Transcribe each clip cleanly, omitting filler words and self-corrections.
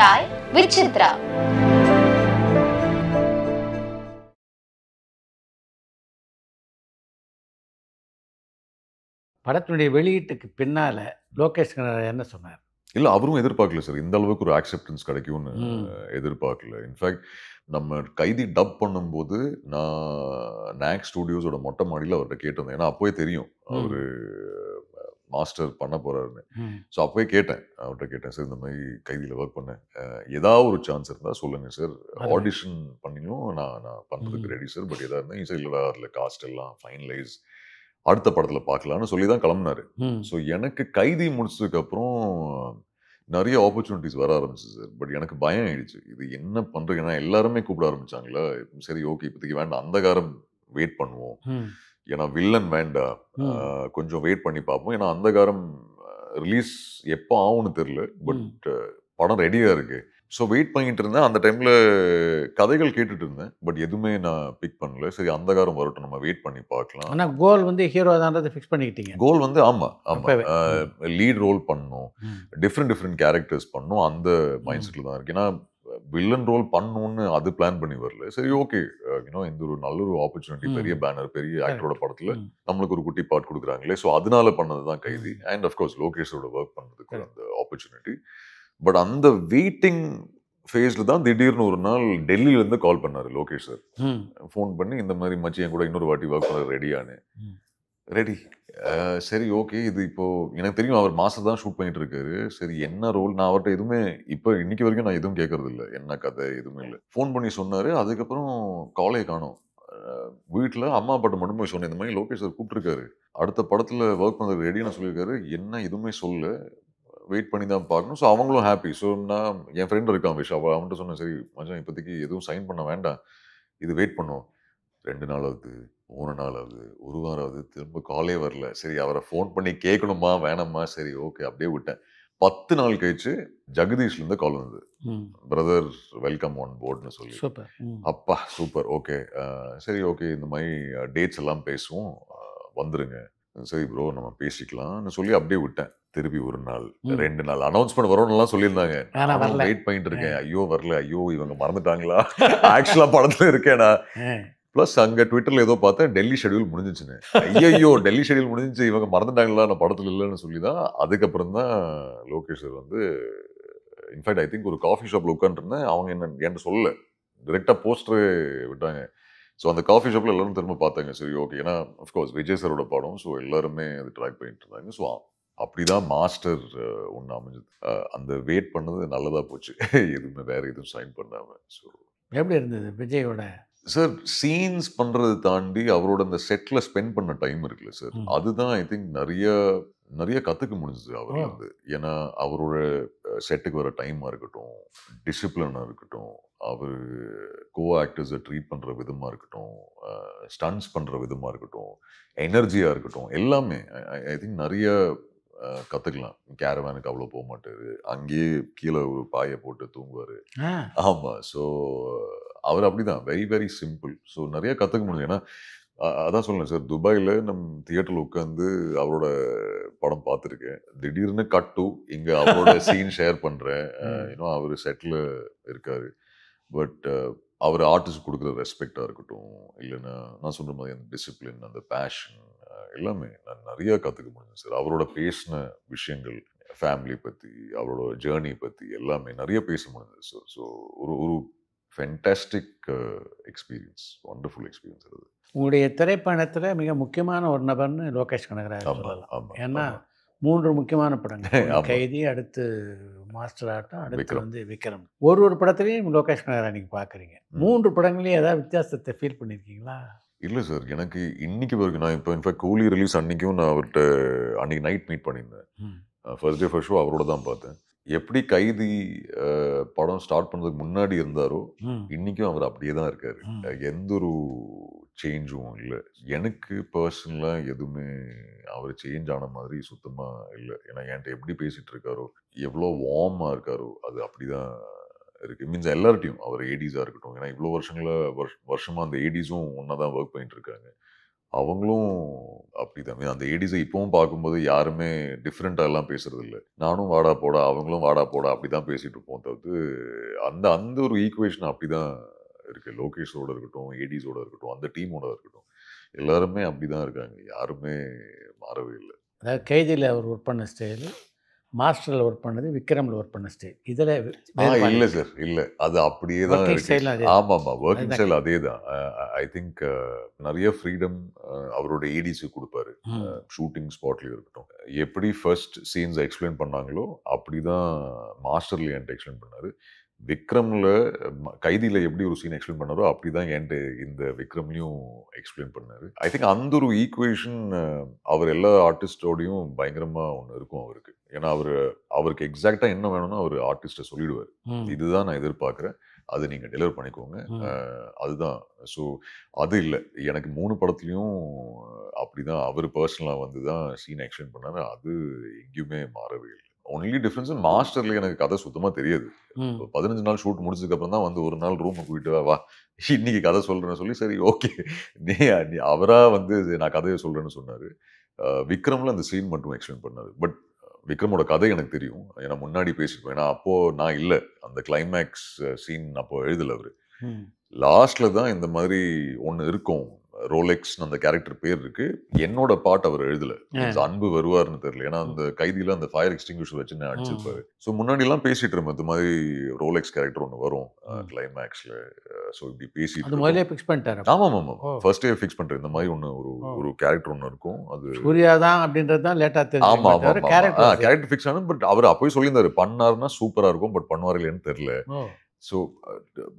Chai with Chitra. படத்தினுடைய வெளியீட்டுக்கு பின்னால லோகேஷ் கனகராஜ் என்ன சொன்னார்? இல்லை, அவரும் எதிர்பார்க்கல சார். இந்த அளவுக்கு ஒரு ஆக்செப்டன்ஸ் கிடைக்கும்னு எதிர்பார்க்கல. இன்ஃபேக்ட் நம்ம கைதி டப் பண்ணும்போது நான் நாக் ஸ்டுடியோஸோட மொட்டை மாடியில் அவர்கிட்ட கேட்டிருந்தேன். ஏன்னா அப்போவே தெரியும் அவர் மாஸ்டர் பண்ண போறாருன்னு. ஸோ அப்போவே அவர்கிட்ட கேட்டேன், சார் இந்த மாதிரி கைதியில் ஒர்க் பண்ணேன், ஏதாவது ஒரு சான்ஸ் இருந்தால் சொல்லுங்கள் சார், ஆடிஷன் பண்ணியும் நான் பண்ணுறதுக்கு ரெடி சார், பட் எதாவது இருந்தால் சார் இல்லை அதில் காஸ்ட் எல்லாம் ஃபைனலைஸ் அடுத்த படத்தில் பார்க்கலான்னு சொல்லி தான் கிளம்புனாரு. ஸோ எனக்கு கைதி முடிச்சதுக்கப்புறம் நிறைய ஆப்பர்ச்சுனிட்டிஸ் வர ஆரம்பிச்சு சார். பட் எனக்கு பயம் ஆயிடுச்சு, இது என்ன பண்ணுறது, ஏன்னா எல்லாருமே கூப்பிட ஆரம்பிச்சாங்களா. சரி ஓகே, இப்போதைக்கு வேண்டாம், அந்தகாரம் வெயிட் பண்ணுவோம், ஏன்னா வில்லன் வேண்டாம், கொஞ்சம் வெயிட் பண்ணி பார்ப்போம், ஏன்னா அந்தகாரம் ரிலீஸ் எப்போ ஆகும்னு தெரியல, பட் படம் ரெடியாக இருக்கு. ஸோ வெயிட் பண்ணிட்டு இருந்தேன். அந்த டைமில் கதைகள் கேட்டுட்டு இருந்தேன், பட் எதுவுமே நான் பிக் பண்ணல. சரி அந்தகாரம் வரட்டும், நம்ம வெயிட் பண்ணி பார்க்கலாம். ஆனால் கோல் வந்து ஹீரோ தான்றதை ஃபிக்ஸ் பண்ணிக்கிட்டீங்க. கோல் வந்து ஆமாம் லீட் ரோல் பண்ணணும், டிஃப்ரெண்ட் கேரக்டர்ஸ் பண்ணணும், அந்த மைண்ட் செட்டில் தான் இருக்கு. ஏன்னா வில்லன் ரோல் பண்ணணும்னு அது பிளான் பண்ணி வரல. சரி ஓகே, இந்த ஒரு நல்ல ஒரு ஆப்பர்ச்சுனிட்டி, பெரிய பேனர், பெரிய ஆக்டரோட படத்தில் நம்மளுக்கு ஒரு குட்டி பார்ட் கொடுக்குறாங்களே, ஸோ அதனால பண்ணது தான் கைதி. அண்ட் அஃப்கோர்ஸ் லோகேஷோட ஒர்க் பண்ணதுக்கு அந்த ஆப்பர்ச்சுனிட்டி. பட் அந்த வெயிட்டிங் ஃபேஸில் தான் திடீர்னு ஒரு நாள் டெல்லியிலேருந்து கால் பண்ணார் லோகேஷ் சார். ஃபோன் பண்ணி இந்த மாதிரி மச்சி என் கூட இன்னொரு வாட்டி ஒர்க் பண்ண ரெடியானு. ரெடி, சரி ஓகே. இது இப்போது எனக்கு தெரியும் அவர் மாதம் தான் ஷூட் பண்ணிட்டு இருக்காரு. சரி என்ன ரோல், நான் அவர்கிட்ட எதுவுமே இப்போ இன்னைக்கு வரைக்கும் நான் எதுவும் கேட்கறது இல்லை, என்ன கதை எதுவுமே இல்லை. ஃபோன் பண்ணி சொன்னார். அதுக்கப்புறம் காலே காணோம். வீட்டில் அம்மா அப்பாட்ட மட்டும் போய் சொன்னேன், இந்த மாதிரி லோகேஷ் சார் கூப்பிட்டுருக்காரு, அடுத்த படத்தில் ஒர்க் பண்ணுறது ரெடின்னு சொல்லியிருக்காரு, என்ன எதுவுமே சொல்ல, வெயிட் பண்ணி தான் பார்க்கணும். ஸோ அவங்களும் ஹாப்பி. ஸோ நான் என் ஃப்ரெண்ட் இருக்கான் விஷ், அவன்கிட்ட சொன்னேன், சரி மச்சான் இப்போதைக்கு எதுவும் சைன் பண்ண வேண்டாம், இது வெயிட் பண்ணும். 2 நாள் ஆகுது, 3 நாள் ஆகுது, 1 வாரம் ஆகுது, திரும்ப காலே வரல. சரி அவரை ஃபோன் பண்ணி கேட்கணுமா வேணாமா, சரி ஓகே அப்படியே விட்டேன். 10 நாள் கழிச்சு ஜெகதீஷ்லேருந்து கால் வந்தது, பிரதர் வெல்கம் ஆன் போர்ட்னு சொல்லி. அப்பா சூப்பர், ஓகே சரி ஓகே, இந்த மாதிரி டேட்ஸ் எல்லாம் பேசுவோம், வந்துருங்க. சரி ப்ரோ நம்ம பேசிக்கலாம்னு சொல்லி அப்படியே விட்டேன். திருப்பி 1 நாள் 2 நாள் அனௌன்ஸ்மெண்ட் வரும்னுலாம் சொல்லியிருந்தாங்க. வெயிட் பண்ணிட்டு இருக்கேன், ஐயோ வரல, ஐயோ இவங்க மறந்துட்டாங்களா, ஆக்சுவலா படத்துல இருக்கேனா. ப்ளஸ் அங்கே ட்விட்டரில் ஏதோ பார்த்தேன், டெல்லி ஷெடியூல் முடிஞ்சிச்சுன்னு. ஐயோ டெல்லி ஷெடியூல் முடிஞ்சிச்சு, இவங்க மறந்துட்டாங்களா, நான் படத்தில் இல்லைன்னு சொல்லி தான் அதுக்கப்புறம் தான் லோகேஷ் சார் வந்து, இன்ஃபேக்ட் ஐ திங்க் ஒரு காஃபி ஷாப்பில் உட்காந்துருந்தேன், அவங்க என்கிட்ட சொல்லலை, டிரெக்டாக போஸ்டரு விட்டாங்க. ஸோ அந்த காஃபி ஷாப்பில் எல்லாரும் திரும்ப பார்த்தாங்க. சரி ஓகே, ஏன்னா அஃப்கோர்ஸ் விஜய் சாரோட படம், ஸோ எல்லாருமே அது ட்ராக் பண்ணிட்டு இருந்தாங்க. ஸோ அப்படிதான் மாஸ்டர் ஒன்று அமைஞ்சது. அந்த வெயிட் பண்ணது நல்லதாக போச்சு, எதுவுமே வேற எதுவும் சைன் பண்ணாமல். ஸோ எப்படி இருந்தது விஜயோட சார்? சீன்ஸ் பண்ணுறது தாண்டி அவரோட அந்த செட்டில் ஸ்பெண்ட் பண்ண டைம் இருக்குல்ல சார், அதுதான் ஐ திங்க் நிறைய கற்றுக்க முடிஞ்சது அவர் வந்து. ஏன்னா அவரோட செட்டுக்கு வர டைமாக இருக்கட்டும், டிசிப்ளினாக இருக்கட்டும், அவர் கோ ஆக்டர்ஸை ட்ரீட் பண்ணுற விதமாக இருக்கட்டும், ஸ்டன்ஸ் பண்ணுற விதமாக இருக்கட்டும், எனர்ஜியாக இருக்கட்டும், எல்லாமே ஐ திங்க் நிறைய கற்றுக்கலாம். கேரவேனுக்கு அவ்வளோ போக மாட்டார், அங்கேயே கீழே ஒரு பாயை போட்டு தூங்குவார். ஆமாம், ஸோ அவர் அப்படிதான், வெரி வெரி சிம்பிள். ஸோ நிறைய கற்றுக்க முடியும். ஏன்னா அதான் சொல்லுங்க சார், துபாயில் நம்ம தியேட்டரில் உட்காந்து அவரோட படம் பார்த்துருக்கேன். திடீர்னு கட் டு இங்கே அவரோட சீன் ஷேர் பண்ணுறேன். இன்னும் அவர் செட்டில் இருக்காரு. பட் அவர் ஆர்டிஸ்ட் கொடுக்குற ரெஸ்பெக்டாக இருக்கட்டும், இல்லைன்னா நான் சொல்கிற மாதிரி அந்த டிசிப்ளின், அந்த பேஷன், எல்லாமே நான் நிறையா கற்றுக்க முடியும் சார். அவரோட பேசின விஷயங்கள், ஃபேமிலி பற்றி, அவரோட ஜேர்னி பற்றி எல்லாமே நிறைய பேச முடிஞ்சது சார். ஸோ ஒரு ஃபென்டாஸ்டிக் எக்ஸ்பீரியன்ஸ், வண்டர்ஃபுல் எக்ஸ்பீரியன்ஸ் அது. உங்களுடைய திரைப்பயணத்தில் மிக முக்கியமான ஒரு நபர்னு லோகேஷ் கனகராஜ் சொல்லலாம். ஏன்னா 3 முக்கியமான படங்கள், கைதி, அடுத்து மாஸ்டர் ஆட்டம், அடுத்து வந்து விக்ரம். ஒரு படத்துலையும் லோகேஷ் கனகராஜ் நீங்கள் பார்க்குறீங்க. 3 படங்களையும் ஏதாவது வித்தியாசத்தை ஃபீல் பண்ணியிருக்கீங்களா? இல்லை சார், எனக்கு இன்னைக்கு வரைக்கும், நான் இப்போ இன்ஃபேக்ட் கூலி ரிலீஸ் அன்றைக்கும் நான் அவர்கிட்ட அன்றைக்கி நைட் மீட் பண்ணியிருந்தேன். ஃபர்ஸ்ட் டே ஃபர்ஸ்ட் ஷோ அவரோட தான் பார்த்தேன். எப்படி கைதி படம் ஸ்டார்ட் பண்ணுறதுக்கு முன்னாடி இருந்தாரோ இன்றைக்கும் அவர் அப்படியே தான் இருக்கார். எந்த ஒரு சேஞ்சும் இல்லை. எனக்கு பர்சனலாக எதுவுமே அவர் சேஞ்ச் ஆன மாதிரி சுத்தமாக இல்லை. ஏன்னா என்கிட்ட எப்படி பேசிகிட்டு இருக்காரோ, எவ்வளோ வார்மாக இருக்காரோ, அது அப்படி தான் இருக்குது. மீன்ஸ் எல்லார்ட்டையும், அவர் ஏடிஸாக இருக்கட்டும், ஏன்னா இவ்வளோ வருஷமாக அந்த ஏடிஸும் ஒன்றா தான் ஒர்க் பண்ணிட்டு இருக்காங்க. அவங்களும் அப்படிதான். அந்த ஏடிஸை இப்பவும் பார்க்கும்போது யாருமே டிஃப்ரெண்டா எல்லாம் பேசுறது இல்ல. நானும் வாடா போடா, அவங்களும் வாடா போடா அப்படிதான் பேசிட்டு இருப்போம் தவிர்த்து, அந்த அந்த ஒரு ஈக்குவேஷன் அப்படிதான் இருக்கு. லோகேஷோட இருக்கட்டும், ஏடிஸோட இருக்கட்டும், அந்த டீமோட இருக்கட்டும். எல்லாருமே அப்படிதான் இருக்காங்க. யாருமே மாறவே இல்ல. அதாவது கைதியில் அவர் ஒர்க் பண்ண ஸ்டைலு, மாஸ்டரில் ஒர்க் பண்ணது, விக்ரமில் ஒர்க் பண்ண ஸ்டைல் இதில் இல்ல சார். இல்ல. அது அப்படியே தான் ஒர்க்கிங் இருக்கு. ஸ்டைலும் அதே ஆமாமா. வொர்க்கிங் அதுதான் ஸ்டைல் அதேதான். ஐ திங்க் நெறைய ஃப்ரீடம் அவரோட ஏடிஸுக்கு குடுப்பாரு. ஷூட்டிங் ஸ்பாட்லயும் இருக்கட்டும். எப்படி ஃபர்ஸ்ட் சீன்ஸ எக்ஸ்பிளைன் பண்ணாங்களோ, அப்படிதான் மாஸ்டர்ல என்ட்ட எக்ஸ்பிளைன் பண்ணாரு. விக்ரம்ல கைதியில எப்படி ஒரு சீன் எக்ஸ்பிளைன் பண்ணாரோ, அப்படிதான் என்ட்ட இந்த விக்ரம்லயும் எக்ஸ்பிளைன் பண்ணாரு. ஐ திங்க் அந்த ஒரு ஈக்குவேஷன் அவர் எல்லா ஆர்டிஸ்டோடையும் பயங்கரமா ஒண்ணு இருக்கும் அவருக்கு. ஏன்னா அவருக்கு எக்ஸாக்ட்டா என்ன வேணும்னு அவரு ஆர்டிஸ்ட்ட சொல்லிடுவாரு. இதுதான் நான் எதிர்பார்க்கிறேன். அது நீங்க டெலிவர் பண்ணிக்கோங்க. அதுதான். ஸோ அது இல்ல. எனக்கு 3 படத்துலயும் அப்படிதான் அவரு பெர்சனலா வந்து தான் சீன் எக்ஸ்பிளைன் பண்ணாரு. அது எங்கேயுமே மாறவே இல்ல. ஒன்லி டிஃபரன்ஸ் மாஸ்டர்ல எனக்கு கதை சுத்தமா தெரியாது. 15 நாள் ஷூட் முடிச்சதுக்கு அப்புறம் தான் வந்து ஒரு நாள் ரூமுக்கு கூட்டிட்டு வா இன்னைக்கு கதை சொல்றேன்னு சொல்லி சரி ஓகே நீ நீ அவரா வந்து நான் கதையை சொல்றேன்னு சொன்னாரு. விக்ரம்ல அந்த சீன் மட்டும் எக்ஸ்பிளைன் பண்ணாரு. பட் விக்ரமோட கதை எனக்கு தெரியும். ஏன்னா முன்னாடி பேசிருப்போம். ஏன்னா அப்போ நான் இல்ல. அந்த கிளைமேக்ஸ் சீன் அப்போ எழுதல அவரு. லாஸ்ட்ல தான் இந்த மாதிரி ஒண்ணு இருக்கும். ரோலெக்ஸ்னு அந்த கேரக்டர் பேர் இருக்கு. என்னோட பார்ட் அவர் எழுதல. அன்பு வருவார்னு தெரியல. ஏன்னா அந்த கைதியில அந்த ஃபயர் எக்ஸ்டிங்விஷர் வச்சு நான் அடிச்சிருப்பாரு. ஸோ முன்னாடி எல்லாம் பேசிட்டு இருந்தோம். இந்த மாதிரி ரோலெக்ஸ் கேரக்டர் ஒண்ணு வரும் கிளைமேக்ஸ்ல. ஸோ இப்படி பேசிட்டு அது முதல்ல ஃபிக்ஸ் பண்ணிட்டாரு. ஆமா. ஃபர்ஸ்ட் டே ஃபிக்ஸ் பண்றேன். இந்த மாதிரி ஒண்ணு ஒரு கேரக்டர் ஒண்ணு இருக்கும். அது சூர்யா தான் அப்படின்றது தான் லேட்டா ஆமா தெரிஞ்சு கேரக்டர் ஃபிக்ஸ் ஆனது. பட் அவர் அப்போயே சொல்லியிருந்தாரு பண்ணாருன்னா சூப்பரா இருக்கும். பட் பண்ணுவாரு இல்லையான்னு தெரியல. ஸோ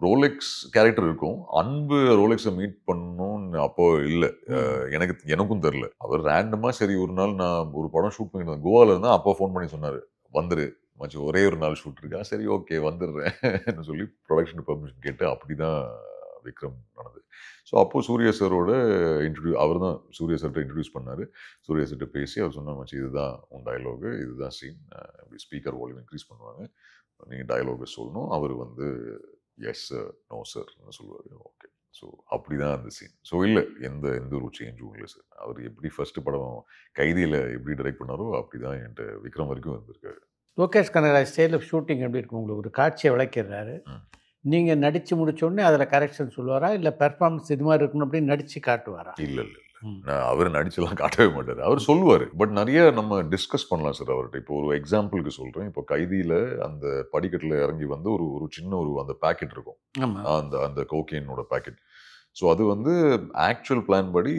ரோலெக்ஸ் கேரக்டர் இருக்கும். அன்பு ரோலெக்ஸை மீட் பண்ணணும்னு அப்போ இல்லை. எனக்கும் தெரியல. அவர் ரேண்டமா சரி ஒரு நாள் நான் ஒரு படம் ஷூட் பண்ணிட்டு கோவால இருந்தா அப்போ ஃபோன் பண்ணி சொன்னாரு வந்துரு மச்சி ஒரே ஒரு நாள் ஷூட் இருக்கா சரி ஓகே வந்துடுறேன் சொல்லி ப்ரொடக்ஷன் பர்மிஷன் கேட்டு அப்படிதான் விக்ரம் நடந்தது. ஸோ அப்போ சூர்யா சாரோட அவர் தான் சூர்யா சார்கிட்ட இன்ட்ரடியூஸ் பண்ணாரு. சூர்யா சார்கிட்ட பேசி அவர் சொன்ன மச்சி இதுதான் உன் டயலாகு, இதுதான் சீன், இப்படி ஸ்பீக்கர் வால்யூம் இன்க்ரீஸ் பண்ணுவாங்க, நீங்கள் டயலாக சொல்லணும். அவர் வந்து எஸ் சார் நோ சார்னு சொல்லுவார். ஓகே ஸோ அப்படி தான் அந்த சீன். ஸோ இல்லை எந்த எந்த ஒரு சேஞ்சும் இல்லை சார். அவர் எப்படி ஃபர்ஸ்ட் படம் கைதியில் எப்படி டைரக்ட் பண்ணாரோ அப்படி தான் என்கிட்ட விக்ரம் வரைக்கும் வந்திருக்காரு. லோகேஷ் கனகராஜ் ஸ்டைலில் ஷூட்டிங் எப்படி இருக்கும்? உங்களுக்கு ஒரு காட்சியை விளக்கிறாரு, நீங்கள் நடித்து முடிச்சோடனே அதில் கரெக்ஷன் சொல்லுவாரா, இல்லை பெர்ஃபார்மன்ஸ் இது மாதிரி இருக்கணும் அப்படின்னு நடித்து காட்டுவாரா? இல்லை அவர் நடிச்செல்லாம் காட்டவே மாட்டார். அவர் சொல்லுவார். பட் நிறைய நம்ம டிஸ்கஸ் பண்ணலாம் சார் அவர்கிட்ட. இப்போ ஒரு எக்ஸாம்பிளுக்கு சொல்கிறேன். இப்போ கைதியில் அந்த படிக்கட்டில் இறங்கி வந்து ஒரு சின்ன அந்த பேக்கெட் இருக்கும். அந்த கோகேனோட பேக்கெட். ஸோ அது வந்து ஆக்சுவல் பிளான் படி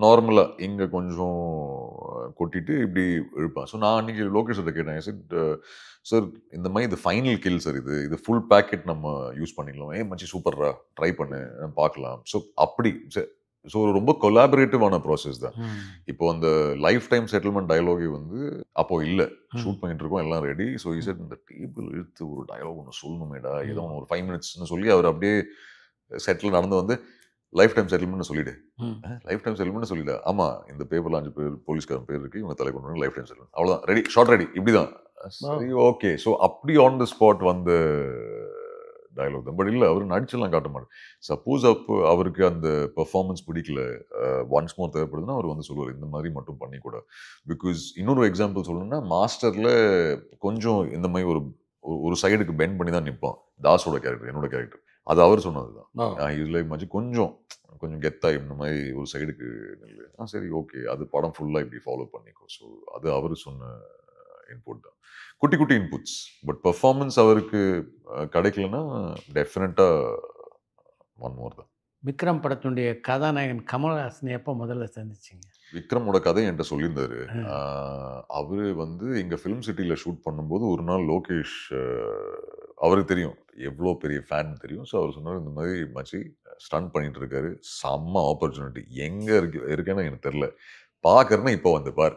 நார்மலாக இங்கே கொஞ்சம் கொட்டிட்டு இப்படி இழுப்பான். ஸோ நான் அன்றைக்கி லோகேஷ்கிட்ட கேட்டேன் சார் இந்த மாதிரி இது ஃபைனல் கில் சார், இது ஃபுல் பேக்கெட் நம்ம யூஸ் பண்ணிக்கலாம். மச்சி சூப்பர்ரா ட்ரை பண்ணு பார்க்கலாம். ஸோ அப்படி ஸோ ரொம்ப கொலாபரேட்டிவான ப்ராசஸ் தான். இப்போ அந்த லைஃப் டைம் செட்டில்மெண்ட் டயலாகே வந்து அப்போ இல்லை. ஷூட் பண்ணிட்டு இருக்கோம் எல்லாம் ரெடி. ஸோ சார் இந்த டேபிள் இழுத்து ஒரு டயலாக் ஒன்று சொல்லணுமேடா, ஏதோ ஒரு 5 மினிட்ஸ்னு சொல்லி அவர் அப்படியே செட்டில் நடந்து வந்து லைஃப் டைம் செட்டில்மெண்ட் சொல்லிடு. லைஃப் டைம் செட்டில்மெண்ட் சொல்லிடு. ஆமா இந்த பேப்பர்ல 5 பேர் போலீஸ்காரன் பேர் இருக்கு, இவங்க தலை கொண்டு லைஃப் டைம் செட்டில்மெண்ட் அவ்வளோதான் ரெடி, ஷார்ட் ரெடி, இப்படிதான். சரி ஓகே. ஸோ அப்படி ஆன் த ஸ்பாட் வந்து டயலாக் தான். பட் இல்லை அவர் நடிச்செல்லாம் காட்ட மாட்டார். சப்போஸ் அப்போ அவருக்கு அந்த பெர்ஃபார்மன்ஸ் பிடிக்கல, ஒன்ஸ் மோர் தேவைப்படுதுன்னா அவர் வந்து சொல்லுவார் இந்த மாதிரி மட்டும் பண்ணிக்கூடாது. பிகாஸ் இன்னொரு எக்ஸாம்பிள் சொல்லணும்னா மாஸ்டரில் கொஞ்சம் இந்த மாதிரி ஒரு சைடுக்கு பெண்ட் பண்ணி தான் நிற்பான். தாஸோட கேரக்டர் என்னோட கேரக்டர் அது அவர் சொன்னது தான். இதில் மச்சி கொஞ்சம் கெத்தா இந்த மாதிரி ஒரு சைடுக்கு நில்லு. சரி ஓகே அது படம் ஃபுல்லாக இப்படி ஃபாலோ பண்ணிக்கோ. ஸோ அது அவர் சொன்ன இன்புட் தான். குட்டி குட்டி இன்புட்ஸ். பட் பெர்ஃபார்மன்ஸ் அவருக்கு கிடைக்கலன்னா டெஃபினட்டாக ஒன் மோர் தான். விக்ரம் படத்தினுடைய கதாநாயகன் கமல்ஹாசன் எப்போ முதல்ல சந்திச்சிங்க? விக்ரமோட கதை என்கிட்ட சொல்லியிருந்தாரு. அவரு வந்து எங்க ஃபிலிம் சிட்டியில் ஷூட் பண்ணும்போது ஒரு நாள் லோகேஷ் அவருக்கு தெரியும் எவ்வளோ பெரிய ஃபேன் தெரியும். ஸோ அவர் சொன்னார் இந்த மாதிரி மச்சி ஸ்டன் பண்ணிட்டு இருக்காரு, செம்ம ஆப்பர்ச்சுனிட்டி, எங்கே இருக்கேன்னு எனக்கு தெரில, பார்க்கறேன்னா இப்போ வந்து பார்.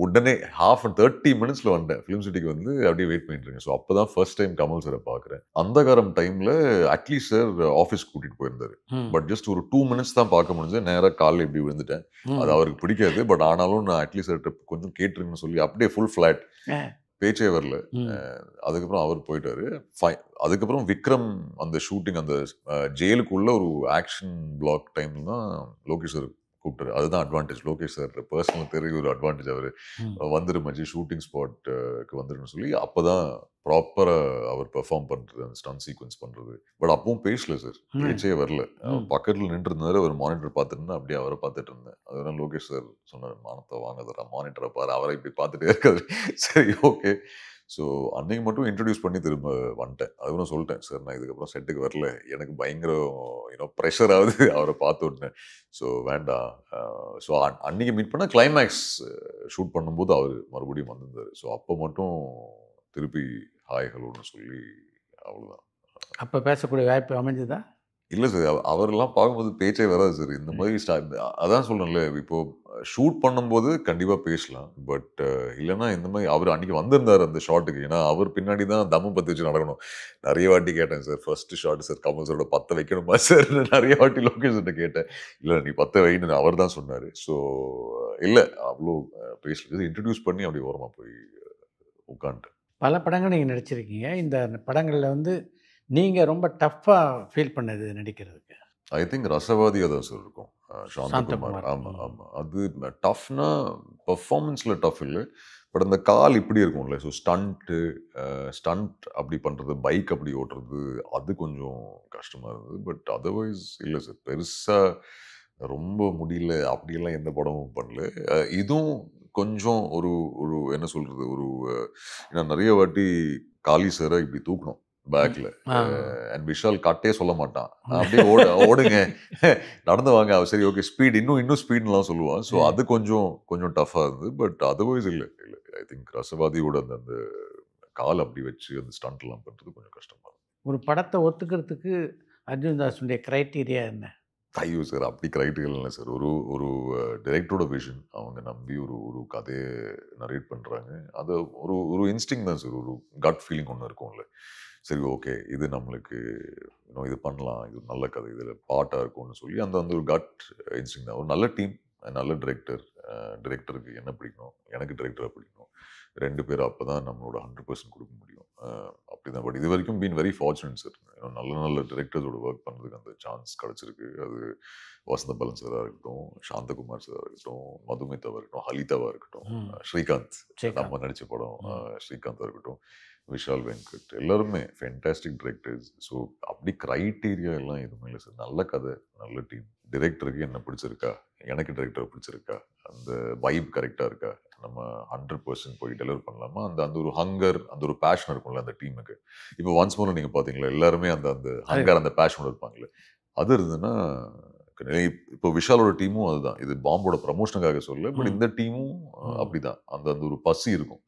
உடனே 30 மினிட்ஸில் வந்தேன் ஃபிலிம் சிட்டிக்கு வந்து அப்படியே வெயிட் பண்ணிட்டு இருக்கேன். ஸோ அப்போ தான் ஃபர்ஸ்ட் டைம் கமல் சாரை பார்க்குறேன். அந்த காரம் டைமில் அட்லீஸ்ட் சார் ஆஃபீஸ்க்கு கூட்டிகிட்டு போயிருந்தாரு. பட் ஜஸ்ட் ஒரு 2 மினிட்ஸ் தான் பார்க்க முடிஞ்சு. நேராக காலில் இப்படி விழுந்துட்டேன். அது அவருக்கு பிடிக்காது. பட் ஆனாலும் நான் அட்லீஸ்ட் சார்கிட்ட கொஞ்சம் கேட்டுருங்கன்னு சொல்லி அப்படியே ஃபுல் ஃப்ளாட் பேச்சே வரல. ம். அதுக்கப்புறம் அவர் போயிட்டாரு. அதுக்கப்புறம் விக்ரம் அந்த ஷூட்டிங் அந்த ஜெயிலுக்குள்ள ஒரு ஆக்ஷன் பிளாக் டைம்ல தான் லோகேஷ் சார் கூப்பிட்டாரு. அதுதான் அட்வான்டேஜ். லோகேஷ் சார் பர்சனல் தெரியும் ஒரு அட்வான்டேஜ் அவரு. ம். வந்துரு மச்சி ஷூட்டிங் ஸ்பாட்க்கு வந்துருன்னு சொல்லி அப்பதான் ப்ராப்பரா அவர் பெர்ஃபார்ம் பண்றது, அந்த ஸ்டன் சீக்வன்ஸ் பண்றது. பட் அப்பவும் பேசல சார். ம். பேச்சே வரல. ம். பக்கத்துல நின்று இருந்தாரு. அவர் மானிட்டர் பார்த்துட்டு இருந்தா அப்படியே அவரை பார்த்துட்டு இருந்தேன். அதுதான் லோகேஷ் சார் சொன்னாரு, மானத்தை வாங்காதடா, மானிட்டரை பாரு, அவரை இப்படி பார்த்துட்டே இருக்காரு. சரி, ஓகே. ஸோ அன்னைக்கு மட்டும் இன்ட்ரடியூஸ் பண்ணி திரும்ப வந்துட்டேன். அதுவும் சொல்லிட்டேன், சார் நான் இதுக்கப்புறம் செட்டுக்கு வரல, எனக்கு பயங்கர ப்ரெஷர் ஆகுது அவரை பார்த்து உடனே, ஸோ வேண்டாம். ஸோ அன்னைக்கு மீட் பண்ண கிளைமேக்ஸ் ஷூட் பண்ணும்போது அவர் மறுபடியும் வந்திருந்தாரு. ஸோ அப்போ மட்டும் திருப்பி ஹாய் ஹலோன்னு சொல்லி அவ்வளோதான். அப்போ பேசக்கூடிய வாய்ப்பு அமைஞ்சதா? இல்லை சார், அவரெல்லாம் பார்க்கும்போது பேச்சே வராது சார். இந்த மாதிரி அதான் சொல்றேன்ல, இப்போ ஷூட் பண்ணும்போது கண்டிப்பா பேசலாம். பட் இல்லைன்னா இந்த மாதிரி அவர் அன்னைக்கு வந்திருந்தாரு அந்த ஷாட்டுக்கு. ஏன்னா அவர் பின்னாடி தான் தம்மு பத்தி வச்சு நடக்கணும். நிறைய வாட்டி கேட்டேன், sir first shot sir Kamal சாரோட பத்த வைக்கணுமா சார், நிறைய வாட்டி லோகேஷ் கிட்ட கேட்டேன். இல்லை நீ பத்த வைன்னு அவர் தான் சொன்னாரு. ஸோ இல்லை அவ்வளோ பேசல, இன்ட்ரடியூஸ் பண்ணி அப்படி ஓரமா போய் உட்காந்துட்டேன். பல படங்கள் நீங்கள் நடிச்சிருக்கீங்க. இந்த படங்களில் வந்து நீங்கள் ரொம்ப டஃப்பாக ஃபீல் பண்ணது நடிக்கிறதுக்கு? ஐ திங்க் ரசவாதியாக தான் சார் இருக்கும். சாந்தகுமார். சாந்தகுமார். ஆமாம் ஆமாம். அது டஃப்னா பெர்ஃபார்மன்ஸில் டஃப் இல்லை. பட் அந்த கால் இப்படி இருக்கும்ல, ஸோ ஸ்டண்ட் அப்படி பண்ணுறது, பைக் அப்படி ஓட்டுறது, அது கொஞ்சம் கஷ்டமாக இருந்தது. பட் அதர்வைஸ் இல்லை சார், பெருசாக ரொம்ப முடியல அப்படியெல்லாம் எந்த படமும் பண்ணல. இதுவும் கொஞ்சம் ஒரு ஒரு என்ன சொல்கிறது, ஒரு ஏன்னா நிறைய வாட்டி காளி சாரை இப்படி தூக்கணும் பேக்ல. அண்ட் விஷால் கட்டே சொல்ல மாட்டான், அப்படியே ஓடுங்க நடந்து வாங்க, சரி ஓகே ஸ்பீட் இன்னும் ஸ்பீட்லாம் சொல்லுவான். ஸோ அது கொஞ்சம் டஃப்பாக இருந்தது. பட் அதர்வைஸ் இல்லை இல்லை, ஐ திங்க் ரசவாதியோட அந்த அந்த கால் அப்படி வச்சு அந்த ஸ்டண்ட்லாம் பண்ணுறது கொஞ்சம் கஷ்டமாக இருக்கும். ஒரு படத்தை ஒத்துக்கிறதுக்கு அர்ஜுன் தாஸுடைய கிரைட்டீரியா என்ன? ஐயோ சார், அப்படி கிரைட்டீரியல் இல்லை சார். ஒரு ஒரு டைரக்டரோட விஷன், அவங்க நம்பி ஒரு ஒரு கதையை நரேட் பண்ணுறாங்க. அது ஒரு ஒரு இன்ஸ்டிங் தான் சார், ஒரு கட் ஃபீலிங் ஒன்று இருக்கும்ல. சரி ஓகே, இது நம்மளுக்கு இது பண்ணலாம், இது நல்ல கதை, இதில் பாட்டாக இருக்கும்னு சொல்லி அந்த அந்த ஒரு கட் இன்ஸ்டிங் தான். ஒரு நல்ல டீம், நல்ல டிரெக்டருக்கு என்ன பிடிக்கணும், எனக்கு டிரெக்டரை பிடிக்கணும், 2 பேரும் அப்போ தான் நம்மளோட 100% கொடுக்க முடியும். அப்படிதான். பட் இது வரைக்கும் பீன் வெரி ஃபார்ச்சுனேட் சார். நல்ல நல்ல டிரெக்டர்ஸோட ஒர்க் பண்ணுறதுக்கு அந்த சான்ஸ் கிடச்சிருக்கு. அது வசந்த பாலன் சாராக இருக்கட்டும், சாந்தகுமார் சாராக இருக்கட்டும், மதுமிதாவாக இருக்கட்டும், ஹலிதாவாக இருக்கட்டும், ஸ்ரீகாந்த் நம்ம நடித்த படம், ஸ்ரீகாந்தாக இருக்கட்டும், விஷால் வெங்கட், எல்லாருமே ஃபேண்டாஸ்டிக் டிரெக்டர்ஸ். ஸோ அப்படி க்ரைட்டீரியா எல்லாம் எதுவுமே இல்லை சார். நல்ல கதை, நல்ல டீம், டிரெக்டருக்கு என்ன பிடிச்சிருக்கா, எனக்கு டிரெக்டர் பிடிச்சிருக்கா, அந்த வைப் கரெக்டாக இருக்கா, நம்ம 100% போய் டெலிவர் பண்ணலாமா, அந்த அந்த ஒரு ஹங்கர், அந்த ஒரு பேஷன் இருக்கும்ல அந்த டீமுக்கு. இப்போ ஒன்ஸ் மோர் நீங்கள் பார்த்தீங்களா, எல்லாருமே அந்த அந்த ஹங்கர், அந்த பேஷனோட இருப்பாங்களே, அது இருந்ததுன்னா. இப்போ விஷாலோட டீமும் அதுதான். இது பாம்போட ப்ரமோஷனுக்காக சொல்ல, பட் இந்த டீமும் அப்படிதான். அந்த அந்த ஒரு பசி இருக்கும்.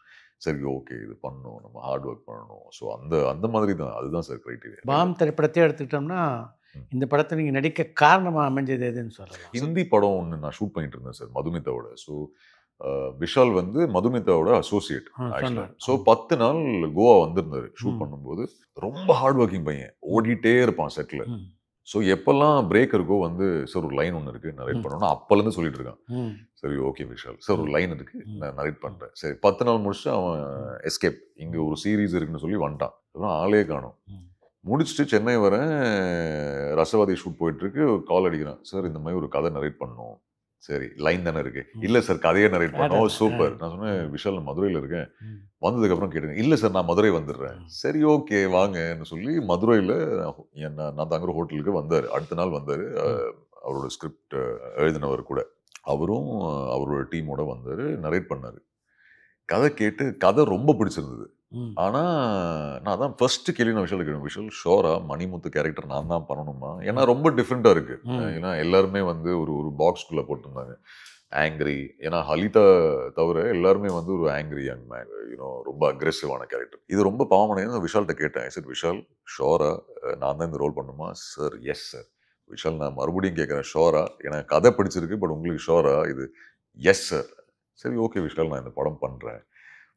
சரி ஓகே, இது பண்ணணும், நம்ம ஹார்ட் ஒர்க் பண்ணணும். ஸோ அந்த அந்த மாதிரி தான், அதுதான் சார் கிரைட்டீரியா. பாம் திரைப்படத்தையே எடுத்துக்கிட்டோம்னா, இந்த படத்தை நீங்கள் நடிக்க காரணமாக அமைஞ்சது எதுன்னு சொல்லலாம்? ஹிந்தி படம் ஒன்று நான் ஷூட் பண்ணிட்டு இருந்தேன் சார் மதுமிதாவோட. ஸோ விஷால் வந்து மதுமிதாவோட அசோசியேட் ஆக்சுவலாக. ஸோ 10 நாள் கோவா வந்திருந்தாரு ஷூட் பண்ணும்போது. ரொம்ப ஹார்ட் ஒர்க்கிங் பையன், ஓடிட்டே இருப்பான் செட்டில். ஸோ எப்பெல்லாம் பிரேக் இருக்கோ வந்து, சார் ஒரு லைன் ஒன்று இருக்குது நரேட் பண்ணணும்னா அப்போலேருந்து சொல்லிட்டு இருக்கான். சரி ஓகே விஷால், சார் ஒரு லைன் இருக்குது நான் நரேட் பண்ணுறேன். சரி 10 நாள் முடிச்சுட்டு அவன் எஸ்கேப், இங்கே ஒரு சீரீஸ் இருக்குன்னு சொல்லி வந்துட்டான். அப்புறம் ஆளே காணும். முடிச்சுட்டு சென்னை வரேன், ரசவாதி ஷூட் போயிட்டுருக்கு, கால் அடிக்கிறான், சார் இந்த மாதிரி ஒரு கதை நரேட் பண்ணணும். சரி லைன் தானே இருக்கு. இல்லை சார் கதையே நரேட் பண்ணோம். சூப்பர். நான் சொன்னேன், விஷால் நான் மதுரையில் இருக்கேன், வந்ததுக்கப்புறம் கேட்டுங்க. இல்லை சார் நான் மதுரை வந்துடுறேன். சரி ஓகே வாங்கன்னு சொல்லி மதுரையில் நான் தங்குற ஹோட்டலுக்கு வந்தார். அடுத்த நாள் வந்தார். அவரோட ஸ்கிரிப்ட் எழுதினவர் கூட, அவரும் அவரோட டீமோட வந்தார், நரேட் பண்ணார். கதை கேட்டு கதை ரொம்ப பிடிச்சிருந்தது. ஆனால் நான் தான் ஃபர்ஸ்ட் கேள்வி நான் விஷால் கேட்குறேன், விஷால் ஷோரா மணிமுத்து கேரக்டர் நான் தான் பண்ணணுமா? ஏன்னா ரொம்ப டிஃப்ரெண்ட்டாக இருக்குது. ஏன்னா எல்லாருமே வந்து ஒரு ஒரு பாக்ஸ்குள்ளே போட்டிருந்தாங்க. ஆங்கிரி, ஏன்னா ஹலிதா தவிர எல்லாருமே வந்து ஒரு ஆங்கிரி யங் மேன், ரொம்ப அக்ரெசிவான கேரக்டர். இது ரொம்ப பாவமனைன்னு விஷால்கிட்ட கேட்டேன். சார் விஷால் ஷோரா நான் தான் இந்த ரோல் பண்ணுமா? Sir yes sir. விஷால் நான் மறுபடியும் கேட்குறேன், ஷோரா? எனக்கு கதை பிடிச்சிருக்கு, பட் உங்களுக்கு ஷோரா? இது எஸ் சார். சரி ஓகே விஷால், நான் இந்த படம் பண்ணுறேன்.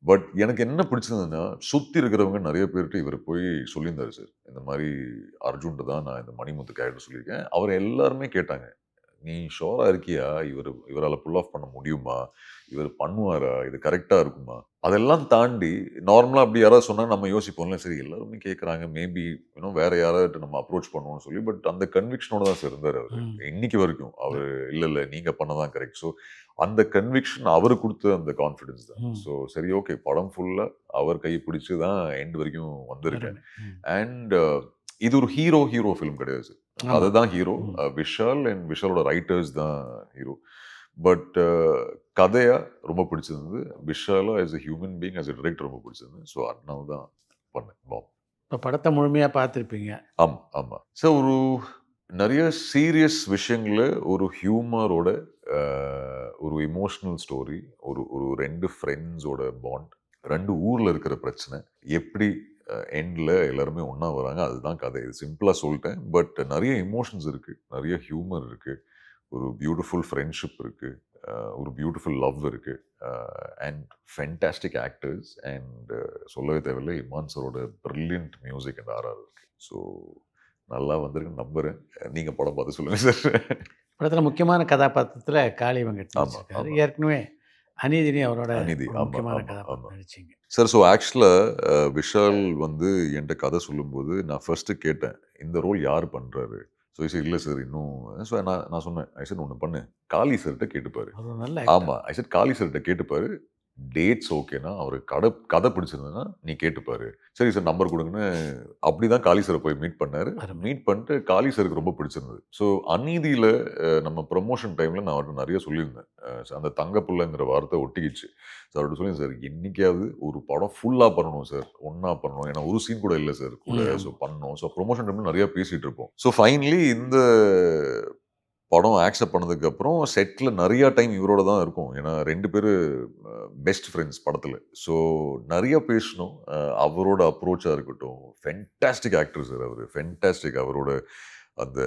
பட் எனக்கு என்ன பிடிச்சதுன்னா, சுற்றி இருக்கிறவங்க நிறைய பேர்கிட்ட இவர் போய் சொல்லியிருந்தாரு சார், இந்த மாதிரி அர்ஜுன்ட்டு தான் நான் இந்த மணிமுத்து கேரக்டர் சொல்லியிருக்கேன். அவர் எல்லாருமே கேட்டாங்க, நீ ஷோரா இருக்கியா, இவரால் புல் ஆஃப் பண்ண முடியுமா, இவர் பண்ணுவாரா, இது கரெக்டா இருக்குமா, அதெல்லாம் தாண்டி நார்மலா அப்படி யாராவது சொன்னா நம்ம யோசிப்போம்ல, சரி எல்லாருமே கேட்கறாங்க, மேபி இன்னும் வேற யாராவது நம்ம அப்ரோச் பண்ணுவோம்னு சொல்லி. பட் அந்த கன்விக்ஷனோட தான் சார் இருந்தாரு அவரு. இன்னைக்கு வரைக்கும் அவரு இல்ல நீங்க பண்ணதான் கரெக்ட். ஸோ அந்த கன்விக்ஷன் அவரு கொடுத்த அந்த கான்ஃபிடன்ஸ் தான். ஸோ சரி ஓகே, படம் ஃபுல்லா அவர் கை பிடிச்சு தான் எண்ட் வரைக்கும் வந்திருக்கேன். அண்ட் இது ஒரு ஹீரோ ஃபிலிம் கிடையாது சார். அதுதான் ஹீரோ. விஷால் அண்ட் விஷாலோட ரைட்டர்ஸ் தான் ஹீரோ. பட் கதையா ரொம்ப பிடிச்சிருந்தது. விஷாலா as a human being, as a director ரொம்ப பிடிச்சிருந்தது. ஸோ அதனால தான் பண்ணேன். இப்போ படத்தை முழுமையாக பார்த்துருப்பீங்க. ஆமாம். ஸோ ஒரு நிறைய சீரியஸ் விஷயங்கள ஒரு ஹியூமரோட ஒரு எமோஷனல் ஸ்டோரி, ஒரு ஒரு 2 ஃப்ரெண்ட்ஸோட பாண்ட், 2 ஊரில் இருக்கிற பிரச்சனை, எப்படி எண்டில் எல்லாருமே ஒன்றா வராங்க, அதுதான் கதை. இது சிம்பிளாக சொல்லிட்டேன். பட் நிறைய எமோஷன்ஸ் இருக்குது, நிறைய ஹியூமர் இருக்குது, ஒரு பியூட்டிஃபுல் ஃப்ரெண்ட்ஷிப் இருக்குது, ஒரு பியூட்டிஃபுல் லவ் இருக்குது, அண்ட் ஃபென்டாஸ்டிக் ஆக்டர்ஸ், அண்ட் சொல்லவே தேவையில்லை இமான் சரோட பிரில்லியன்ட் மியூசிக் அண்ட் ஆர்ஆர் இருக்குது. ஸோ நல்லா வந்திருக்குன்னு நம்புகிறேன். நீங்கள் படம் பார்த்து சொல்லுங்கள் சார். படத்தில் முக்கியமான கதாபாத்திரத்தில் காளி வெங்கட் நடிச்சிருக்காரு. ஏற்கனவே அநீதினி அவரோட முக்கியமான கதாபாத்திரம் நடிச்சிங்க சார். ஸோ ஆக்சுவலாக விஷால் வந்து என்கிட்ட கதை சொல்லும்போது நான் ஃபர்ஸ்ட்டு கேட்டேன், இந்த ரோல் யார் பண்ணுறாரு? ஸோ சார் இல்லை சார் இன்னும். ஸோ நான் சொன்னேன், ஐ சார் ஒன்று பண்ணு, காளி சார்கிட்ட கேட்டுப்பாரு. ஆமாம், ஐ சார் காளி சார்கிட்ட கேட்டுப்பாரு, டேட்ஸ் ஓகேனா, அவருக்கு கதை பிடிச்சிருந்ததுன்னா நீ கேட்டுப்பாரு. சரி சார் நம்பர் கொடுங்கன்னு அப்படி தான் காளி சாரை போய் மீட் பண்ணார். மீட் பண்ணிட்டு காளி சாருக்கு ரொம்ப பிடிச்சிருந்தது. ஸோ அநீதியில் நம்ம ப்ரமோஷன் டைமில் நான் அவர்கிட்ட நிறைய சொல்லியிருந்தேன். அந்த தங்கப்புள்ளங்கிற வார்த்தை ஒட்டிக்கிச்சு. ஸோ அவர்கிட்ட சொல்லியிருந்தேன், சார் என்னைக்காவது ஒரு படம் ஃபுல்லாக பண்ணணும் சார், ஒன்றா பண்ணணும், ஏன்னா ஒரு சீன் கூட இல்லை சார் கூட. ஸோ பண்ணணும். ஸோ ப்ரொமோஷன் டைமில் நிறையா பேசிகிட்டு இருப்போம். ஸோ ஃபைனலி இந்த படம் ஆக்செப்ட் பண்ணதுக்கப்புறம் செட்டில் நிறையா டைம் இவரோட தான் இருக்கும். ஏன்னா 2 பேர் பெஸ்ட் ஃப்ரெண்ட்ஸ் படத்தில். ஸோ நிறைய பேசணும். அவரோட அப்ரோச்சாக இருக்கட்டும், ஃபென்டாஸ்டிக் ஆக்டர் சார் அவர், ஃபென்டாஸ்டிக். அவரோட அந்த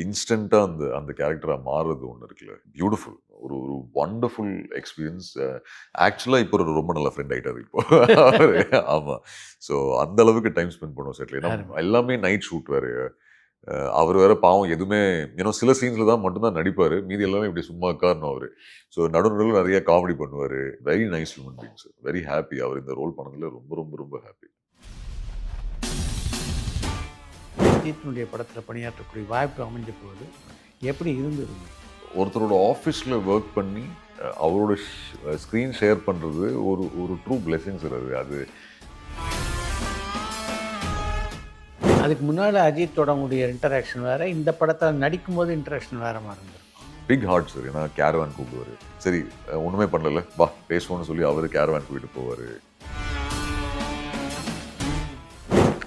இன்ஸ்டண்ட்டாக அந்த கேரக்டராக மாறுறது ஒன்று இருக்குல்ல, பியூட்டிஃபுல். ஒரு ஒரு வண்டர்ஃபுல் எக்ஸ்பீரியன்ஸ். ஆக்சுவலாக இப்போ ஒரு ரொம்ப நல்ல ஃப்ரெண்ட் ஆகிட்டார் இப்போ அவர். ஆமாம். ஸோ அந்த அளவுக்கு டைம் ஸ்பெண்ட் பண்ணுவோம் செட்டில். ஏன்னா எல்லாமே நைட் ஷூட் வேறு. அவர் வேற பாவம் எதுவுமே, ஏன்னா சில சீன்ஸில் தான் மட்டும்தான் நடிப்பார், மீதி எல்லாமே இப்படி சும்மா உட்காரணும் அவர். ஸோ நடுநடுவில் நிறைய காமெடி பண்ணுவார். Very nice human being sir. Very happy அவர் இந்த ரோல் பண்ணதில். ரொம்ப ரொம்ப ரொம்ப ஹாப்பி. அஜித்தினுடைய படத்தில் பணியாற்றக்கூடிய வாய்ப்பு அமைஞ்ச போது எப்படி இருந்தது? ஒருத்தரோட ஆஃபீஸில் ஒர்க் பண்ணி அவரோட ஸ்க்ரீன் ஷேர் பண்ணுறது ஒரு ட்ரூ பிளெஸிங் சார். அது அதுக்கு முன்னால் அஜித்தோட உடைய இன்டராக்ஷன் வேறு, இந்த படத்தில் நடிக்கும்போது இன்டராக்ஷன் வேறு மாதிரி இருந்தது. Big heart sir. ஏன்னா கேரவான் கூப்பிடுவார். சரி ஒன்றுமே பண்ணல வா பேசுவோன்னு சொல்லி அவர் கேரவான் கூப்பிட்டு போவார்.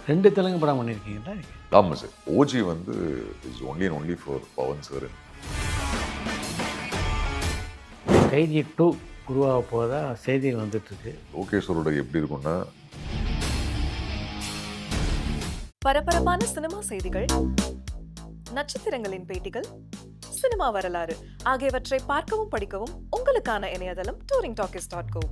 2 தெலுங்கு படம் பண்ணியிருக்கீங்களா? ஆமாம் சார். ஓஜி வந்து is only for Pawan sir. Kaithi 2 உருவாக போதா செய்திகள் வந்துட்டுருக்கு. லோகேஸ்வரோட எப்படி இருக்கும்னா, பரபரப்பான சினிமா செய்திகள், நட்சத்திரங்களின் பேட்டிகள், சினிமா வரலாறு ஆகியவற்றை பார்க்கவும் படிக்கவும் உங்களுக்கான இணையதளம் touringtalkies.co.